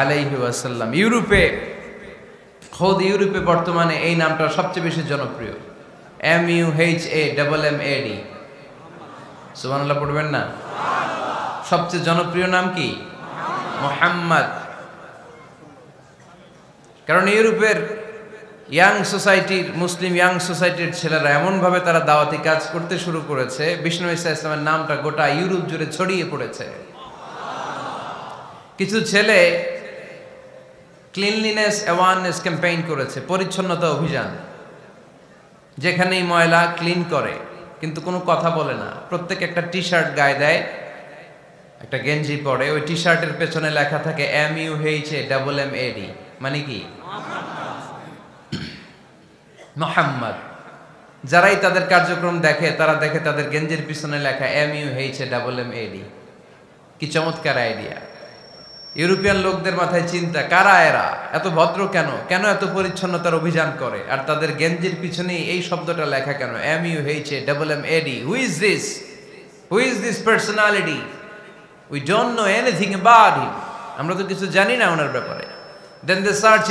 আলাইহি ওয়াসাল্লাম। ইউরোপে খোদ ইউরোপে বর্তমানে এই নামটা সবচেয়ে বেশি জনপ্রিয়। MUHAMMAD। সুবহানাল্লাহ পড়বেন না? সবচেয়ে জনপ্রিয় নাম কি? মুহাম্মদ। কারণ ইউরোপের ইয়াং সোসাইটির, মুসলিম ইয়াং সোসাইটির ছেলেরা এমনভাবে তারা দাওয়াতি কাজ করতে শুরু করেছে, বিষ্ণু ঈসা ইসলামের নামটা গোটা ইউরোপ জুড়ে ছড়িয়ে পড়েছে। কিছু ছেলে ক্লিনলিনেস অ্যাওয়ারনেস ক্যাম্পেইন করেছে, পরিচ্ছন্নতা অভিযান। যেখানেই ময়লা ক্লিন করে, কিন্তু কোনো কথা বলে না। প্রত্যেক একটা টি শার্ট গায়ে দেয়, একটা গেঞ্জি পরে, ওই টি শার্টের পেছনে লেখা থাকে MUHAMMAD, মানে কি? মুহাম্মদ। যারাই তাদের কার্যক্রম দেখে, তারা দেখে তাদের গেঞ্জির পিছনে লেখা MUHAMMAD। কি চমৎকার আইডিয়া! ইউরোপিয়ান লোকদের মাথায় চিন্তা, কারা এরা, এত ভদ্র কেন, কেন এত পরিচ্ছন্নতার অভিযান করে, আর তাদের গেঞ্জির পিছনেই এই শব্দটা লেখা কেন, MUHAMMAD। Who is this? Who is this personality? We don't know anything about him. আমরা তো কিছু জানি না ওনার ব্যাপারে। দেন দে সার্চ